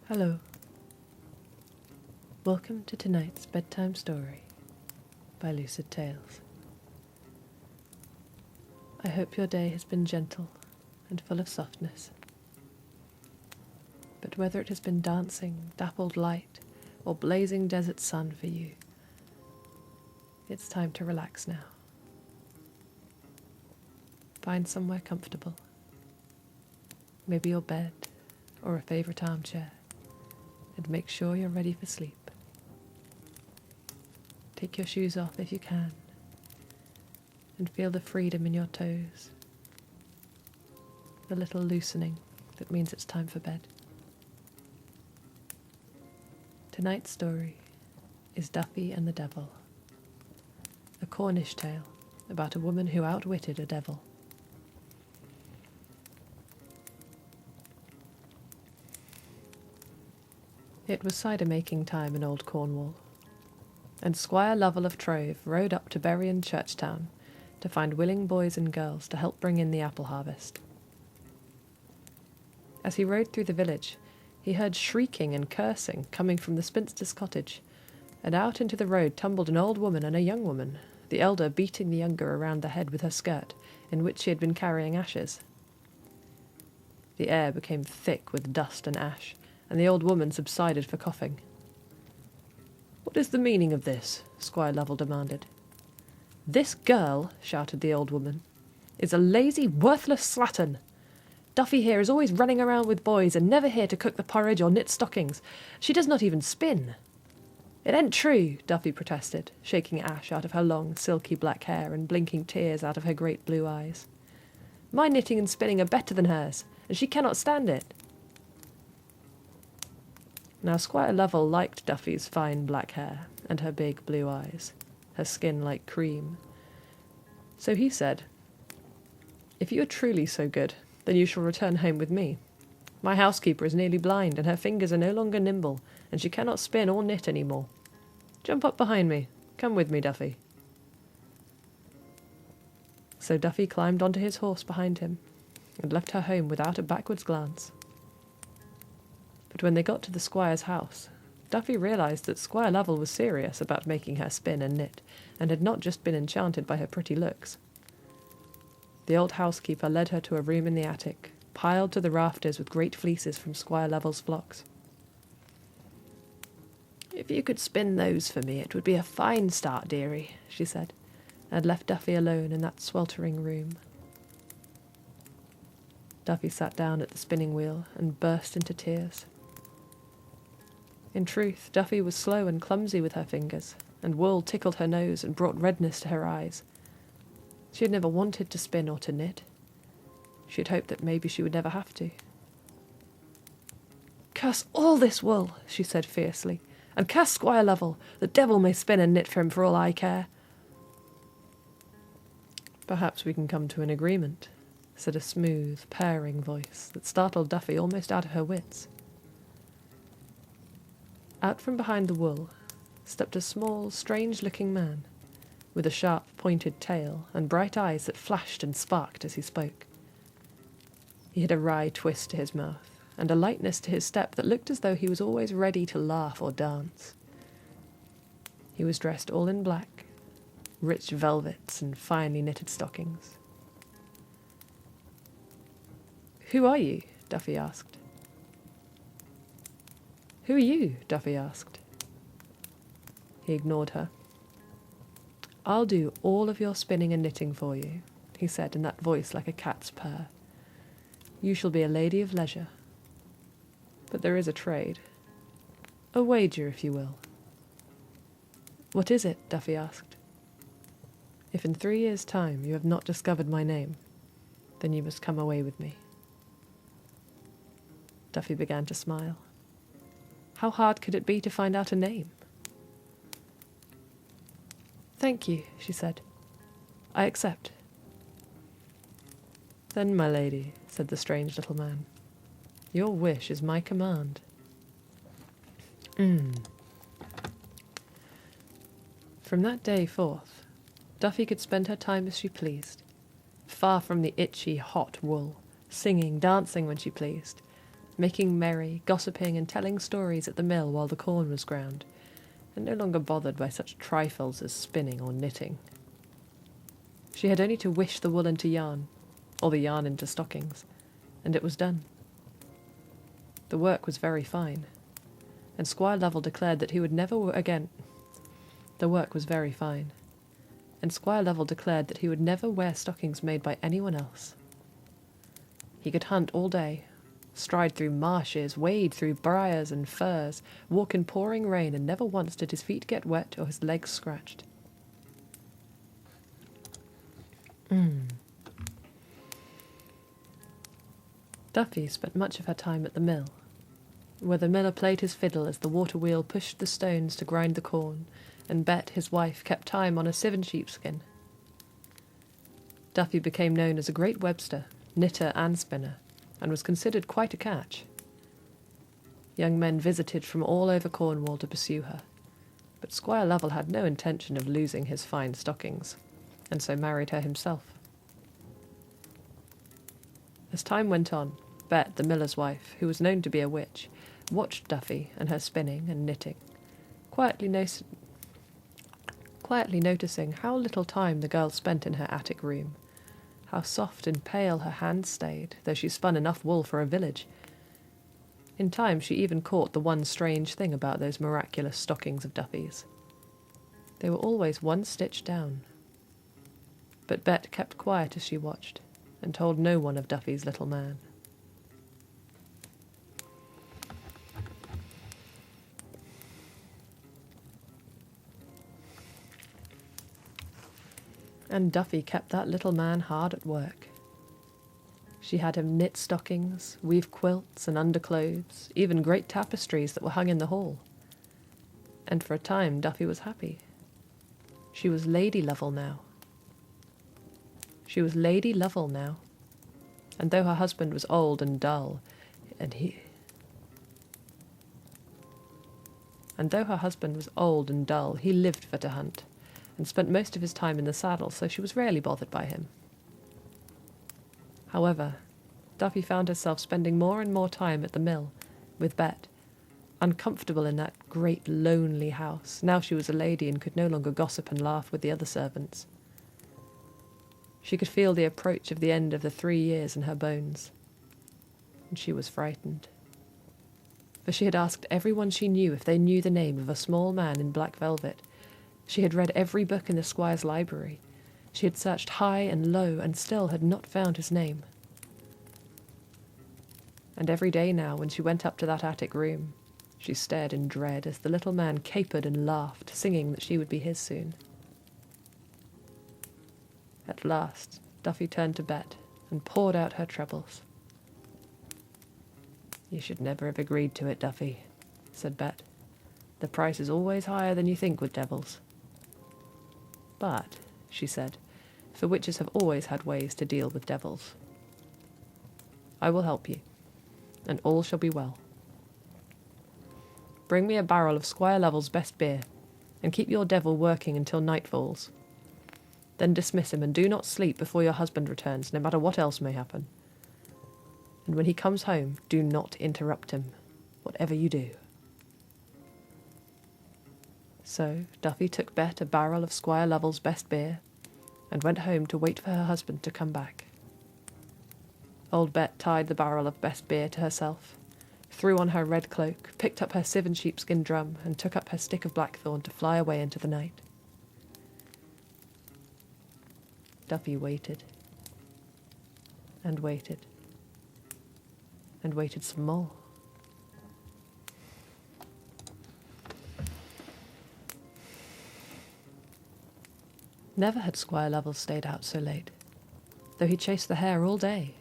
Hello. Welcome to tonight's bedtime story by Lucid Tales. I hope your day has been gentle and full of softness. But whether it has been dancing, dappled light, or blazing desert sun for you, it's time to relax now. Find somewhere comfortable, maybe your bed or a favorite armchair, and make sure you're ready for sleep. Take your shoes off if you can, and feel the freedom in your toes, the little loosening that means it's time for bed. Tonight's story is Duffy and the Devil, a Cornish tale about a woman who outwitted a devil. It was cider-making time in old Cornwall, and Squire Lovell of Trove rode up to Berrien Churchtown to find willing boys and girls to help bring in the apple harvest. As he rode through the village, he heard shrieking and cursing coming from the spinster's cottage, and out into the road tumbled an old woman and a young woman, the elder beating the younger around the head with her skirt, in which she had been carrying ashes. The air became thick with dust and ash, and the old woman subsided for coughing. "What is the meaning of this?" Squire Lovell demanded. "This girl," shouted the old woman, "is a lazy, worthless slattern. Duffy here is always running around with boys and never here to cook the porridge or knit stockings. She does not even spin." "It ain't true," Duffy protested, shaking ash out of her long, silky black hair and blinking tears out of her great blue eyes. "My knitting and spinning are better than hers, and she cannot stand it." Now Squire Lovell liked Duffy's fine black hair and her big blue eyes, her skin like cream. So he said, "If you are truly so good, then you shall return home with me. My housekeeper is nearly blind, and her fingers are no longer nimble, and she cannot spin or knit any more. Jump up behind me. Come with me, Duffy." So Duffy climbed onto his horse behind him, and left her home without a backwards glance. But when they got to the squire's house, Duffy realized that Squire Lovell was serious about making her spin and knit, and had not just been enchanted by her pretty looks. The old housekeeper led her to a room in the attic, piled to the rafters with great fleeces from Squire Lovell's flocks. "If you could spin those for me, it would be a fine start, dearie," she said, and left Duffy alone in that sweltering room. Duffy sat down at the spinning wheel and burst into tears. In truth, Duffy was slow and clumsy with her fingers, and wool tickled her nose and brought redness to her eyes. She had never wanted to spin or to knit. She had hoped that maybe she would never have to. "Curse all this wool," she said fiercely, "and curse Squire Lovell. The devil may spin and knit for him for all I care." "Perhaps we can come to an agreement," said a smooth, purring voice that startled Duffy almost out of her wits. Out from behind the wool stepped a small, strange-looking man, with a sharp, pointed tail and bright eyes that flashed and sparked as he spoke. He had a wry twist to his mouth, and a lightness to his step that looked as though he was always ready to laugh or dance. He was dressed all in black, rich velvets and finely knitted stockings. "Who are you?" Duffy asked. "Who are you?" Duffy asked. He ignored her. "I'll do all of your spinning and knitting for you," he said in that voice like a cat's purr. "You shall be a lady of leisure. But there is a trade. A wager, if you will." "What is it?" Duffy asked. "If in 3 years' time you have not discovered my name, then you must come away with me." Duffy began to smile. How hard could it be to find out a name? "Thank you," she said. "I accept." "Then, my lady," said the strange little man, "your wish is my command." From that day forth, Duffy could spend her time as she pleased, far from the itchy, hot wool, singing, dancing when she pleased, making merry, gossiping and telling stories at the mill while the corn was ground, and no longer bothered by such trifles as spinning or knitting. She had only to wish the wool into yarn, or the yarn into stockings, and it was done. The work was very fine, and Squire Lovell declared that he would never again... The work was very fine, and Squire Lovell declared that he would never wear stockings made by anyone else. He could hunt all day, stride through marshes, wade through briars and furze, walk in pouring rain, and never once did his feet get wet or his legs scratched. Duffy spent much of her time at the mill, where the miller played his fiddle as the water wheel pushed the stones to grind the corn, and Bet, his wife, kept time on a sieve and sheepskin. Duffy became known as a great webster, knitter and spinner, and was considered quite a catch. Young men visited from all over Cornwall to pursue her, but Squire Lovell had no intention of losing his fine stockings, and so married her himself. As time went on, Bet, the miller's wife, who was known to be a witch, watched Duffy and her spinning and knitting, quietly noticing how little time the girl spent in her attic room, how soft and pale her hands stayed, though she spun enough wool for a village. In time she even caught the one strange thing about those miraculous stockings of Duffy's. They were always one stitch down. But Bet kept quiet as she watched, and told no one of Duffy's little man. And Duffy kept that little man hard at work. She had him knit stockings, weave quilts and underclothes, even great tapestries that were hung in the hall. And for a time Duffy was happy. She was Lady Lovell now. She was Lady Lovell now, and though her husband was old and dull, he lived for to hunt, and spent most of his time in the saddle, so she was rarely bothered by him. However, Duffy found herself spending more and more time at the mill, with Bet, uncomfortable in that great lonely house. Now she was a lady and could no longer gossip and laugh with the other servants. She could feel the approach of the end of the 3 years in her bones, and she was frightened. For she had asked everyone she knew if they knew the name of a small man in black velvet. She had read every book in the squire's library. She had searched high and low, and still had not found his name. And every day now, when she went up to that attic room, she stared in dread as the little man capered and laughed, singing that she would be his soon. At last, Duffy turned to Bet and poured out her troubles. "You should never have agreed to it, Duffy," said Bet. "The price is always higher than you think with devils." "But," she said, "for witches have always had ways to deal with devils. I will help you, and all shall be well. Bring me a barrel of Squire Lovell's best beer, and keep your devil working until night falls. Then dismiss him, and do not sleep before your husband returns, no matter what else may happen. And when he comes home, do not interrupt him, whatever you do." So Duffy took Bet a barrel of Squire Lovell's best beer, and went home to wait for her husband to come back. Old Bet tied the barrel of best beer to herself, threw on her red cloak, picked up her sieve and sheepskin drum, and took up her stick of blackthorn to fly away into the night. Duffy waited, and waited, and waited some more. Never had Squire Lovell stayed out so late, though he chased the hare all day.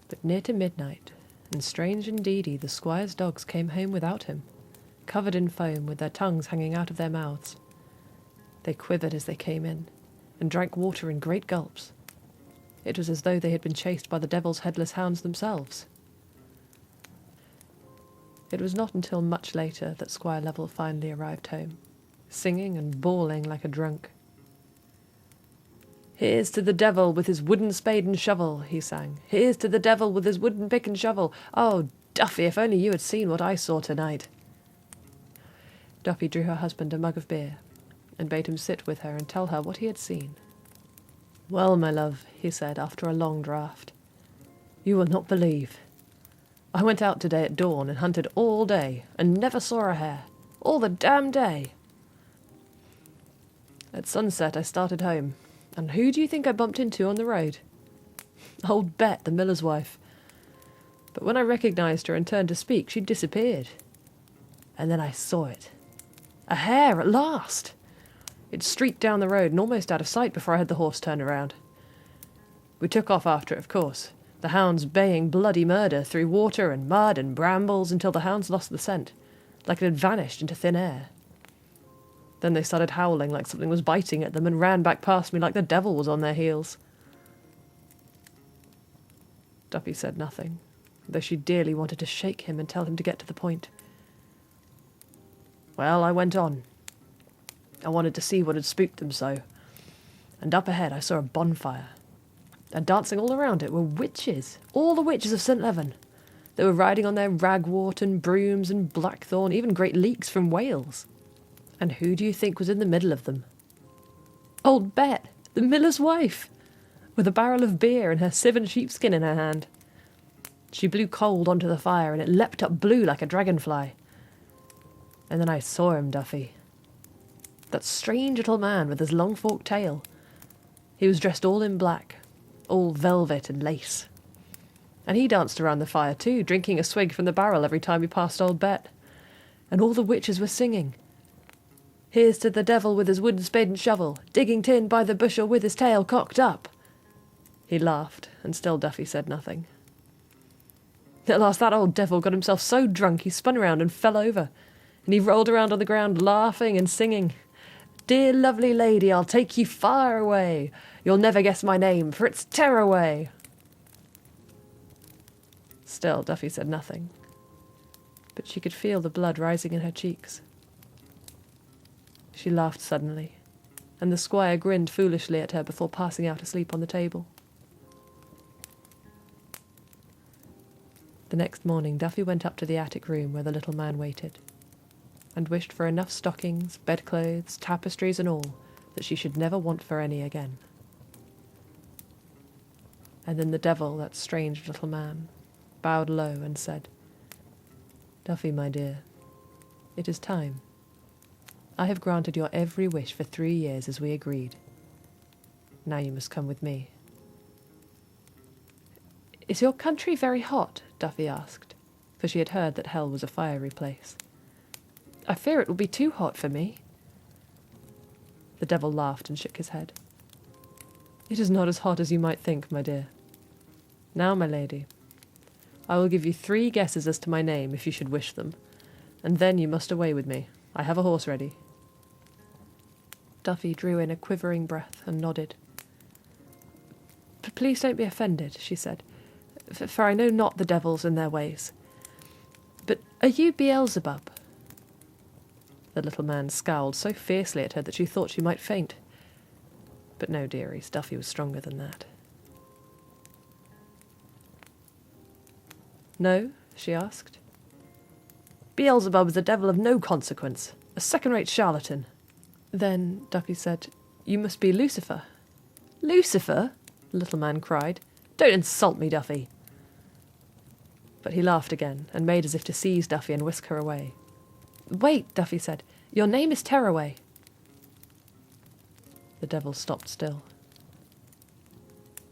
But near to midnight, and strange indeedy, the squire's dogs came home without him, covered in foam, with their tongues hanging out of their mouths. They quivered as they came in, and drank water in great gulps. It was as though they had been chased by the devil's headless hounds themselves. It was not until much later that Squire Lovell finally arrived home, singing and bawling like a drunk. "Here's to the devil with his wooden spade and shovel," he sang. "Here's to the devil with his wooden pick and shovel. Oh, Duffy, if only you had seen what I saw tonight." Duffy drew her husband a mug of beer, and bade him sit with her and tell her what he had seen. "Well, my love," he said, after a long draught, "you will not believe. I went out today at dawn and hunted all day, and never saw a hare. All the damn day. At sunset I started home, and who do you think I bumped into on the road? Old Bet, the miller's wife. But when I recognized her and turned to speak, she'd disappeared. And then I saw it. A hare, at last! It streaked down the road and almost out of sight before I had the horse turn around. We took off after it, of course, the hounds baying bloody murder through water and mud and brambles until the hounds lost the scent, like it had vanished into thin air. Then they started howling like something was biting at them and ran back past me like the devil was on their heels." Duffy said nothing, though she dearly wanted to shake him and tell him to get to the point. "Well, I went on. I wanted to see what had spooked them so, and up ahead I saw a bonfire, and dancing all around it were witches, all the witches of St. Leven. They were riding on their ragwort and brooms and blackthorn, even great leeks from Wales. And who do you think was in the middle of them? Old Bet, the miller's wife, with a barrel of beer and her sieve and sheepskin in her hand. She blew cold onto the fire, and it leapt up blue like a dragonfly. And then I saw him, Duffy. That strange little man with his long forked tail. He was dressed all in black, all velvet and lace. And he danced around the fire too, drinking a swig from the barrel every time he passed old Bet. And all the witches were singing. Here's to the devil with his wooden spade and shovel, digging tin by the bushel with his tail cocked up. He laughed, and still Duffy said nothing. At last that old devil got himself so drunk he spun around and fell over, and he rolled around on the ground laughing and singing, "Dear lovely lady, I'll take you far away. You'll never guess my name, for it's Tearaway." Still Duffy said nothing, but she could feel the blood rising in her cheeks. She laughed suddenly, and the squire grinned foolishly at her before passing out asleep on the table. The next morning Duffy went up to the attic room where the little man waited, and wished for enough stockings, bedclothes, tapestries and all, that she should never want for any again. And then the devil, that strange little man, bowed low and said, "Duffy, my dear, it is time. I have granted your every wish for 3 years as we agreed. Now you must come with me." "Is your country very hot?" Duffy asked, for she had heard that hell was a fiery place. "I fear it will be too hot for me." The devil laughed and shook his head. "It is not as hot as you might think, my dear. Now, my lady, I will give you 3 guesses as to my name, if you should wish them, and then you must away with me. I have a horse ready." Duffy drew in a quivering breath and nodded. "Please don't be offended," she said, "for I know not the devils and their ways. But are you Beelzebub?" The little man scowled so fiercely at her that she thought she might faint. But no, dearies, Duffy was stronger than that. "No?" she asked. "Beelzebub is a devil of no consequence, a second-rate charlatan." "Then," Duffy said, "you must be Lucifer." "Lucifer?" the little man cried. "Don't insult me, Duffy." But he laughed again, and made as if to seize Duffy and whisk her away. "Wait," Duffy said. "Your name is Tearaway." The devil stopped still.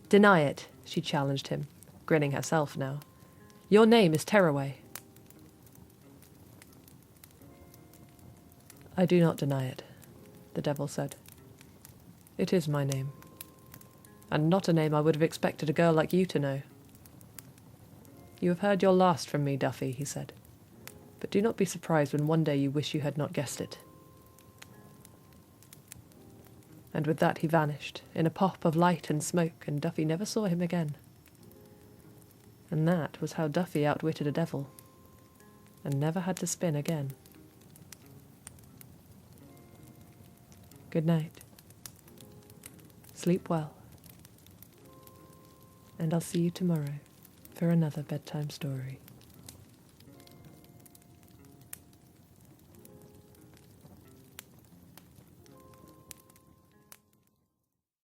"Deny it," she challenged him, grinning herself now. "Your name is Tearaway." "I do not deny it," the devil said. "It is my name, and not a name I would have expected a girl like you to know." "You have heard your last from me, Duffy," he said, "but do not be surprised when one day you wish you had not guessed it." And with that he vanished, in a pop of light and smoke, and Duffy never saw him again. And that was how Duffy outwitted a devil, and never had to spin again. Good night. Sleep well. and I'll see you tomorrow for another bedtime story.